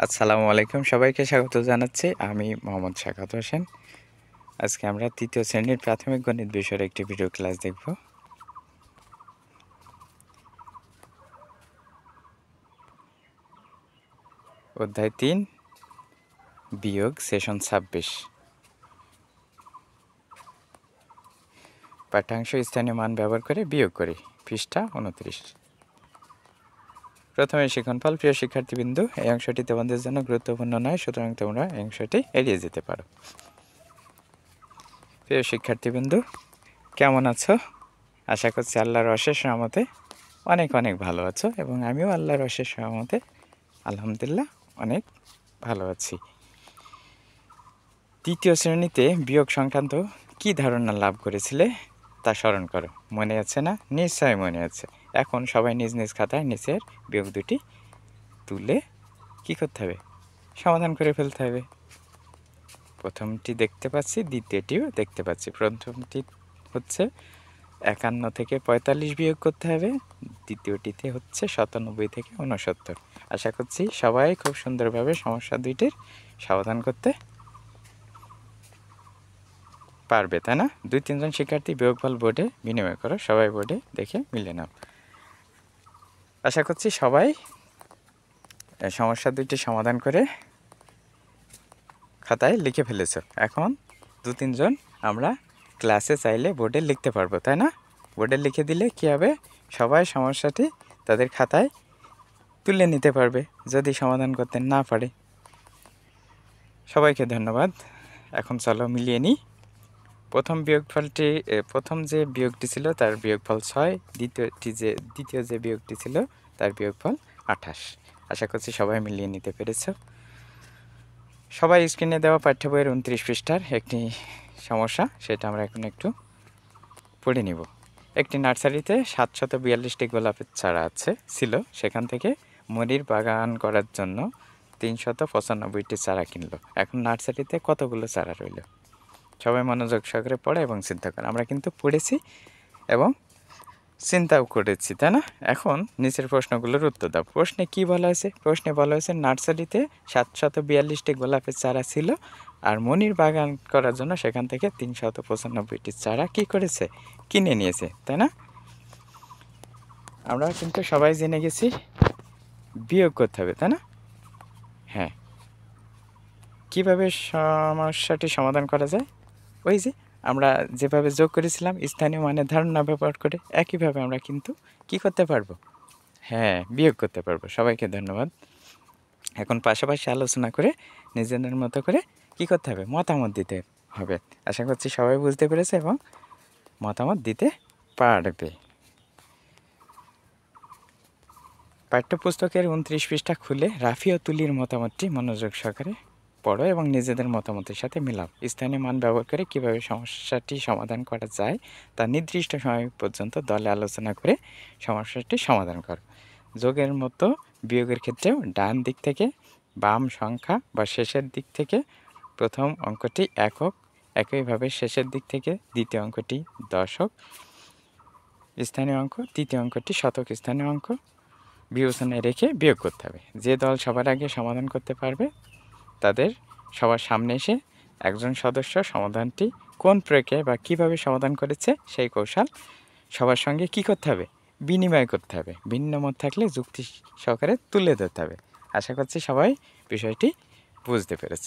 আসসালামু আলাইকুম, সবাইকে স্বাগত জানাচ্ছি। আমি মোহাম্মদ শাখাওয়াত হোসেন। আজকে আমরা তৃতীয় শ্রেণীর প্রাথমিক গণিত বিষয়ের একটি ভিডিও ক্লাস দেখব। অধ্যায় 3 বিয়োগ, সেশন 26। পাঠ্যাংশ স্থানীয় মান ব্যবহার করে বিয়োগ করি, পৃষ্ঠা 29। প্রথমে শিক্ষণফল। প্রিয় শিক্ষার্থীবৃন্দু, এই অংশটি তোমাদের জন্য গুরুত্বপূর্ণ নয়, সুতরাং তোমরা এই অংশটি এড়িয়ে যেতে পারো। প্রিয় শিক্ষার্থীবৃন্দু, কেমন আছো? আশা করছি আল্লাহর অশেষ রহমতে অনেক অনেক ভালো আছো, এবং আমিও আল্লাহর অশেষ রহমতে আলহামদুলিল্লাহ অনেক ভালো আছি। তৃতীয় শ্রেণীতে বিয়োগ সংক্রান্ত কি ধারণা লাভ করেছিলে তা স্মরণ করো। মনে আছে না? নিশ্চয়ই মনে আছে। এখন সবাই নিজ নিজ খাতায় নিচের বিয়োগ দুটি তুলে কি করতে হবে? সমাধান করে ফেলতে হবে। প্রথমটি দেখতে পাচ্ছি, দ্বিতীয়টিও দেখতে পাচ্ছি। প্রথমটি হচ্ছে 51 থেকে 45 বিয়োগ করতে হবে, দ্বিতীয়টিতে হচ্ছে 97 থেকে 69। আশা করছি সবাই খুব সুন্দরভাবে সমস্যা দুইটির সমাধান করতে পারবে, তাই না? 2-3 জন শিক্ষার্থী বিয়োগফল বোর্ডে বিনিময় করো, সবাই বোর্ডে দেখে মিলে নাও। আশা করছি সবাই সমস্যা দুইটি সমাধান করে খাতায় লিখে ফেলেছ। এখন 2-3 জন আমরা ক্লাসে চাইলে বোর্ডে লিখতে পারবো, তাই না? বোর্ডে লিখে দিলে কী হবে? সবাই সমস্যাটি তাদের খাতায় তুলে নিতে পারবে যদি সমাধান করতে না পারে। সবাইকে ধন্যবাদ। এখন চলো মিলিয়ে নিই। প্রথম যে বিয়োগটি ছিল তার বিয়োগফল 6, দ্বিতীয় যে বিয়োগটি ছিল তার বিয়োগফল 28। আশা করছি সবাই মিলিয়ে নিতে পেরেছ। সবাই স্ক্রিনে দেওয়া পাঠ্য বইয়ের 29 পৃষ্ঠার একটি সমস্যা, সেটা আমরা এখন একটু পড়ে নিব। একটি নার্সারিতে 742টি গোলাপের চারা ছিল, সেখান থেকে মরির বাগান করার জন্য 395টি চারা কিনলো। এখন নার্সারিতে কতগুলো চারা রইল? সবাই মনোযোগ সহকারে পড়ে এবং চিন্তা করে। আমরা কিন্তু পড়েছি এবং চিন্তাও করেছি, তাই না? এখন নিচের প্রশ্নগুলোর উত্তর দাও। প্রশ্নে কি বলা হয়েছে? প্রশ্নে বলা হয়েছে নার্সারিতে 742টি গোলাপের চারা ছিল, আর মনির বাগান করার জন্য সেখান থেকে 395টি চারা কি করেছে? কিনে নিয়েছে, তাই না? আমরা কিন্তু সবাই জেনে গেছি বিয়োগ করতে হবে, তাই না? হ্যাঁ, কিভাবে সমস্যাটি সমাধান করা যায়? ওই যে আমরা যেভাবে যোগ করেছিলাম স্থানীয় মানের ধারণা ব্যবহার করে, একইভাবে আমরা কিন্তু কি করতে পারবো? হ্যাঁ, বিয়োগ করতে পারবো। সবাইকে ধন্যবাদ। এখন পাশাপাশি আলোচনা করে নিজেদের মতো করে কি করতে হবে? মতামত দিতে হবে। আশা করছি সবাই বুঝতে পেরেছে এবং মতামত দিতে পারবে। পাঠ্যপুস্তকের 29 পৃষ্ঠা খুলে রাফি ও তুলির মতামতটি মনোযোগ সহকারে পড়ো এবং নিজেদের মতামতের সাথে মিলাও। স্থানীয় মান ব্যবহার করে কীভাবে সমস্যাটি সমাধান করা যায় তা নির্দিষ্ট সময় পর্যন্ত দলে আলোচনা করে সমস্যাটি সমাধান করো। যোগের মতো বিয়োগের ক্ষেত্রেও ডান দিক থেকে বাম সংখ্যা বা শেষের দিক থেকে প্রথম অঙ্কটি একক, একইভাবে শেষের দিক থেকে দ্বিতীয় অঙ্কটি দশক স্থানীয় অঙ্ক, তৃতীয় অঙ্কটি শতক স্থানীয় অঙ্ক বিবেচনায় রেখে বিয়োগ করতে হবে। যে দল সবার আগে সমাধান করতে পারবে তাদের সবার সামনে এসে একজন সদস্য সমাধানটি কোন প্রক্রিয়ায় বা কীভাবে সমাধান করেছে সেই কৌশল সবার সঙ্গে কি করতে হবে? বিনিময় করতে হবে। ভিন্ন মত থাকলে যুক্তি সহকারে তুলে ধরতে হবে। আশা করছি সবাই বিষয়টি বুঝতে পেরেছ।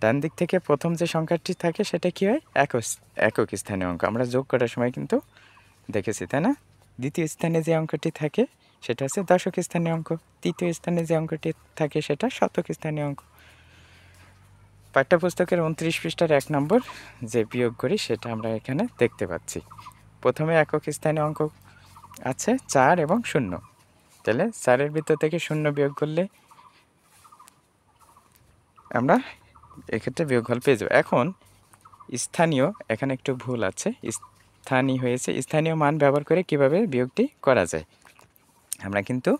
ডান দিক থেকে প্রথম যে সংখ্যাটি থাকে সেটা কী হয়? একক স্থানীয় অঙ্ক। আমরা যোগ করার সময় কিন্তু দেখেছি, তাই না? দ্বিতীয় স্থানে যে অঙ্কটি থাকে সেটা হচ্ছে দশক স্থানীয় অঙ্ক, তৃতীয় স্থানে যে অঙ্কটি থাকে সেটা শতক স্থানীয় অঙ্ক। পাঠ্যপুস্তকের 29 পৃষ্ঠার 1 নম্বর যে বিয়োগ করি সেটা আমরা এখানে দেখতে পাচ্ছি। প্রথমে একক স্থানীয় অঙ্ক আছে 4 এবং 0। তাহলে 4-এর ভিতর থেকে 0 বিয়োগ করলে আমরা এক্ষেত্রে বিয়োগফল পেয়ে যাব। এখন স্থানীয়, এখানে একটু ভুল আছে, স্থানীয় হয়েছে। স্থানীয় মান ব্যবহার করে কিভাবে বিয়োগটি করা যায় আমরা কিন্তু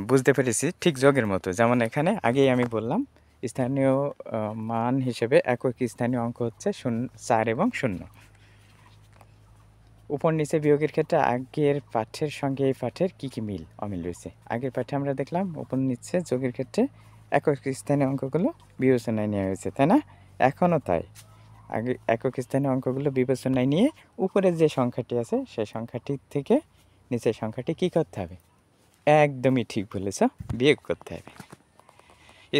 বুঝতে পেরেছি, ঠিক যোগের মতো। যেমন এখানে আগেই আমি বললাম স্থানীয় মান হিসেবে একক স্থানীয় অঙ্ক হচ্ছে 4 এবং 0। উপর নিচে বিয়োগের ক্ষেত্রে আগের পাঠের সঙ্গে এই পাঠের কী কী মিল অমিল রয়েছে। আগের পাঠে আমরা দেখলাম উপর নিচে যোগের ক্ষেত্রে একক স্থানীয় অঙ্কগুলো বিবেচনায় নেওয়া হয়েছে, তাই না? এখনও তাই। আগে একক স্থানীয় অঙ্কগুলো বিবেচনায় নিয়ে উপরে যে সংখ্যাটি আছে সেই সংখ্যাটি থেকে নিচের সংখ্যাটি কী করতে হবে? একদমই ঠিক বলেছ, বিয়োগ করতে হবে।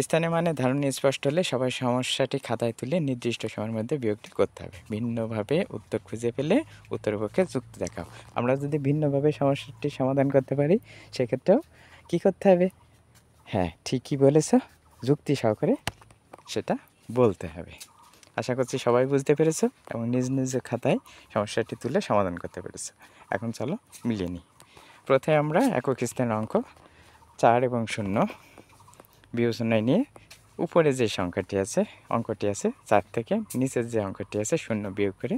স্থানীয় মানে ধারণা স্পষ্ট হলে সবাই সমস্যাটি খাতায় তুলে নির্দিষ্ট সময়ের মধ্যে বিয়োগটি করতে হবে। ভিন্নভাবে উত্তর খুঁজে পেলে উত্তরের পক্ষে যুক্তি দেখাও। আমরা যদি ভিন্নভাবে সমস্যাটি সমাধান করতে পারি সেক্ষেত্রেও কী করতে হবে? হ্যাঁ, ঠিকই বলেছ, যুক্তি সহকারে সেটা বলতে হবে। আশা করছি সবাই বুঝতে পেরেছো এবং নিজ নিজ খাতায় সমস্যাটি তুলে সমাধান করতে পেরেছো। এখন চলো মিলিয়ে নিই। প্রথমে আমরা একক স্থানের অঙ্ক 4 এবং 0 বিবেচনায় নিয়ে উপরে যে সংখ্যাটি আছে অঙ্কটি আছে 4 থেকে নিচের যে অঙ্কটি আছে 0 বিয়োগ করে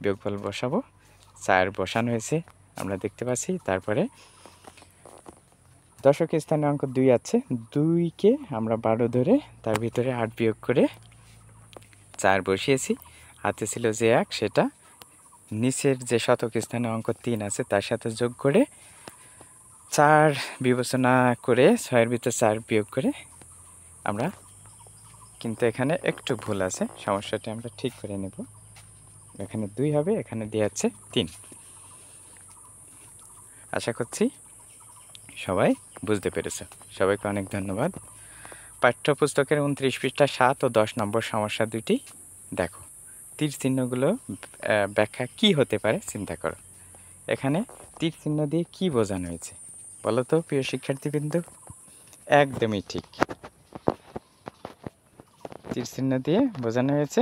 বিয়োগফল বসাবো। 4 বসানো হয়েছে আমরা দেখতে পাচ্ছি। তারপরে দশক স্থানে অঙ্ক 2 আছে, 2কে আমরা 12 ধরে তার ভিতরে 8 বিয়োগ করে 4 বসিয়েছি। হাতে ছিল যে 1 সেটা নিচের যে শতক স্থানে অঙ্ক 3 আছে তার সাথে যোগ করে 4 বিবেচনা করে 6-এর ভিতর 4 বিয়োগ করে আমরা, কিন্তু এখানে একটু ভুল আছে, সমস্যাটি আমরা ঠিক করে নেব। এখানে 2 হবে, এখানে দেওয়া আছে 3। আশা করছি সবাই বুঝতে পেরেছ। সবাইকে অনেক ধন্যবাদ। পাঠ্যপুস্তকের 29 পৃষ্ঠা 7 ও 10 নম্বর সমস্যা দুটি দেখো। তীর চিহ্নগুলো ব্যাখ্যা কি হতে পারে চিন্তা করো। এখানে তীর চিহ্ন দিয়ে কি বোঝানো হয়েছে বলো তো প্রিয় শিক্ষার্থীবৃন্দ? একদমই ঠিক, তীর চিহ্ন দিয়ে বোঝানো হয়েছে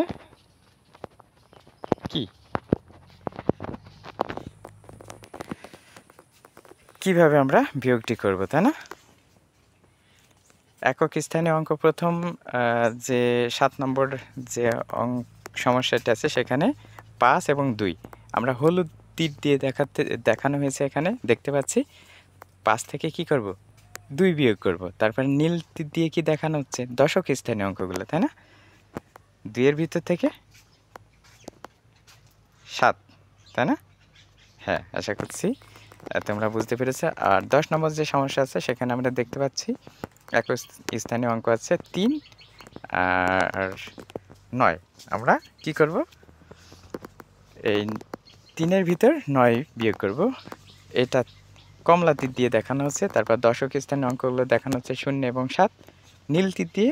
কি, কিভাবে আমরা বিয়োগটি করব, তাই না? একক স্থানীয় অঙ্ক প্রথম যে 7 নম্বর যে সমস্যাটি আছে সেখানে 5 এবং 2 আমরা হলুদ তীর দিয়ে দেখানো হয়েছে। এখানে দেখতে পাচ্ছি 5 থেকে কি করব? 2 বিয়োগ করব। তারপর নীল তীর দিয়ে কি দেখানো হচ্ছে? দশক স্থানীয় অঙ্কগুলো, তাই না? 2 এর ভিতর থেকে 7, তাই না? হ্যাঁ, আশা করছি তোমরা বুঝতে পেরেছো। আর 10 নম্বর যে সমস্যা আছে সেখানে আমরা দেখতে পাচ্ছি এক স্থানীয় অঙ্ক আছে 3 আর 9। আমরা কি করব? এই 3-এর ভিতর 9 বিয়োগ করব। এটা কমলা তীর দিয়ে দেখানো হচ্ছে। তারপর দশক স্থানীয় অঙ্কগুলো দেখানো হচ্ছে 0 এবং 7। নীল তীর দিয়ে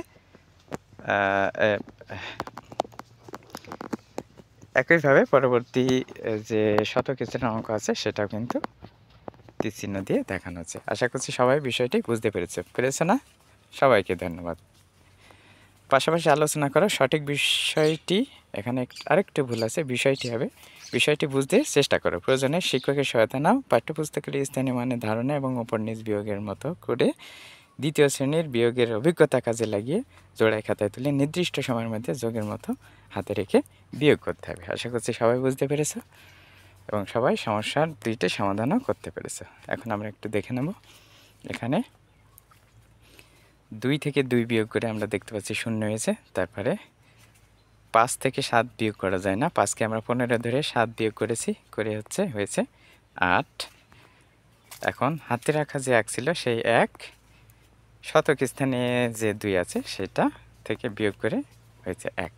একইভাবে পরবর্তী যে শতক স্থানীয় অঙ্ক আছে সেটাও কিন্তু তীর চিহ্ন দিয়ে দেখানো হচ্ছে। আশা করছি সবাই বিষয়টি বুঝতে পেরেছে না? সবাইকে ধন্যবাদ। পাশাপাশি আলোচনা করো সঠিক বিষয়টি। এখানে আরেকটু ভুল আছে, বিষয়টি হবে। বিষয়টি বুঝতে চেষ্টা করো। প্রয়োজনে শিক্ষকের সহায়তা নাও। পাঠ্যপুস্তকের স্থানীয় মানে ধারণা এবং উপর নিচ বিয়োগের মতো করে দ্বিতীয় শ্রেণীর বিয়োগের অভিজ্ঞতা কাজে লাগিয়ে জোড়ায় খাতায় তুলে নির্দিষ্ট সময়ের মধ্যে যোগের মতো হাতে রেখে বিয়োগ করতে হবে। আশা করছি সবাই বুঝতে পেরেছ এবং সবাই সমস্যার 2টি সমাধানও করতে পেরেছ। এখন আমরা একটু দেখে নেব। এখানে 2 থেকে 2 বিয়োগ করে আমরা দেখতে পাচ্ছি 0 হয়েছে। তারপরে 5 থেকে 7 বিয়োগ করা যায় না। 5কে আমরা 15 ধরে 7 বিয়োগ করেছি, করে হয়েছে 8। এখন হাতে রাখা যে 1 ছিল সেই 1 শতক স্থানে যে 2 আছে সেটা থেকে বিয়োগ করে হয়েছে 1।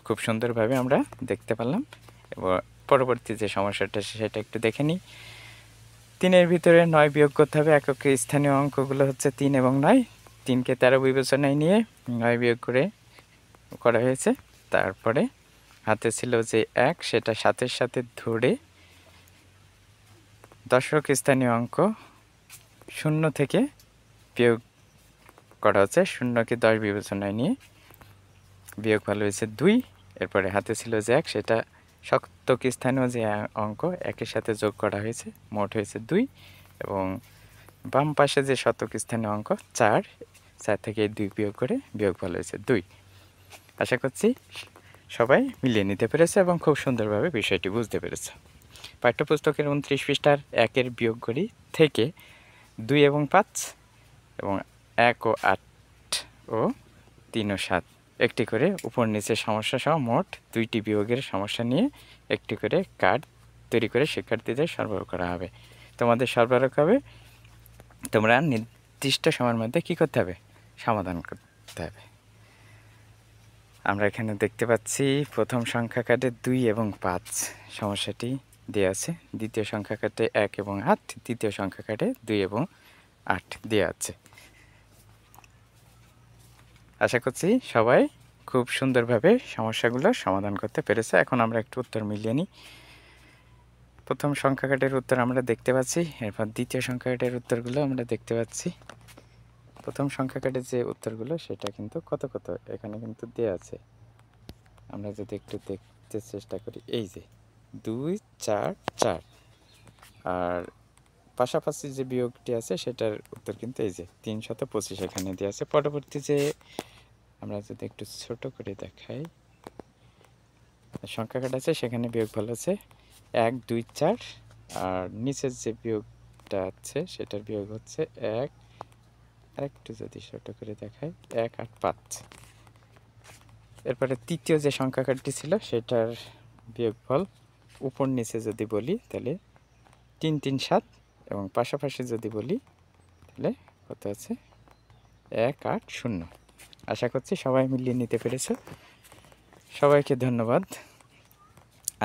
খুব সুন্দরভাবে আমরা দেখতে পারলাম। এবং পরবর্তী যে সমস্যাটা সেটা একটু দেখে নিই। 3-এর ভিতরে 9 বিয়োগ করতে হবে। একক স্থানীয় অঙ্কগুলো হচ্ছে 3 এবং 9। 3কে 13 বিবেচনায় নিয়ে 9 বিয়োগ করে করা হয়েছে। তারপরে হাতে ছিল যে 1 সেটা 7-এর সাথে ধরে দশক স্থানীয় অঙ্ক 0 থেকে বিয়োগ করা হচ্ছে। 0কে 10 বিবেচনায় নিয়ে বিয়োগফল হয়েছে 2। এরপরে হাতে ছিল যে 1 সেটা শতক স্থানীয় যে অঙ্ক 1-এর সাথে যোগ করা হয়েছে, মোট হয়েছে 2। এবং বাম পাশে যে শতক স্থানীয় অঙ্ক 4 থেকে 2 বিয়োগ করে বিয়োগফল হয়েছে 2। আশা করছি সবাই মিলিয়ে নিতে পেরেছে এবং খুব সুন্দরভাবে বিষয়টি বুঝতে পেরেছে। পাঠ্যপুস্তকের 29 পৃষ্ঠার 1-এর বিয়োগগুলি থেকে 2 এবং 5 এবং 1 ও 8 ও 3 ও 7 একটি করে উপর নিচে সমস্যা সহ মোট 2টি বিয়োগের সমস্যা নিয়ে একটি করে কার্ড তৈরি করে শিক্ষার্থীদের সরবরাহ করা হবে। তোমাদের সরবরাহ হবে, তোমরা নির্দিষ্ট সময়ের মধ্যে কী করতে হবে? সমাধান করতে হবে। আমরা এখানে দেখতে পাচ্ছি প্রথম সংখ্যা কার্ডে 2 এবং 5 সমস্যাটি দেওয়া আছে। দ্বিতীয় সংখ্যা কার্ডে 1 এবং 8, তৃতীয় সংখ্যা কার্ডে 2 এবং 8 দেওয়া আছে। আশা করছি সবাই খুব সুন্দরভাবে সমস্যাগুলো সমাধান করতে পেরেছে। এখন আমরা একটু উত্তর মিলিয়ে নিই। প্রথম সংখ্যা কার্ডের উত্তর আমরা দেখতে পাচ্ছি, এরপর দ্বিতীয় সংখ্যা কার্ডের উত্তরগুলো আমরা দেখতে পাচ্ছি। প্রথম সংখ্যা কার্ডের যে উত্তরগুলো সেটা কিন্তু কত এখানে কিন্তু দেওয়া আছে। আমরা যদি একটু দেখতে চেষ্টা করি, এই যে 2, 4, 4, আর পাশাপাশি যে বিয়োগটি আছে সেটার উত্তর কিন্তু এই যে 325 এখানে দেওয়া আছে। পরবর্তী যে আমরা যদি একটু ছোট করে দেখাই সংখ্যা কার্ড আছে, সেখানে বিয়োগফল আছে 1, 2, 4, আর নিচের যে বিয়োগটা আছে সেটার বিয়োগ হচ্ছে 1, আরেকটু যদি ছোট করে দেখাই 1, 8, 5। এরপরে তৃতীয় যে সংখ্যা কার্ডটি ছিল সেটার বিয়োগফল উপর নিচে যদি বলি তাহলে 3, 3, 7, এবং পাশাপাশি যদি বলি তাহলে কত আছে 1, 8, 0। আশা করছি সবাই মিলিয়ে নিতে পেরেছ। সবাইকে ধন্যবাদ।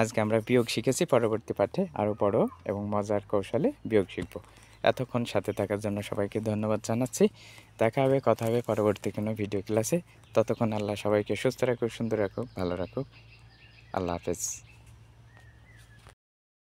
আজকে আমরা বিয়োগ শিখেছি, পরবর্তী পাঠে আরও বড় এবং মজার কৌশলে বিয়োগ শিখব। এতক্ষণ সাথে থাকার জন্য সবাইকে ধন্যবাদ জানাচ্ছি। দেখা হবে, কথা হবে পরবর্তী কোনো ভিডিও ক্লাসে। ততক্ষণ আল্লাহ সবাইকে সুস্থ রাখুক, সুন্দর রাখুক, ভালো রাখুক। আল্লাহ হাফেজ।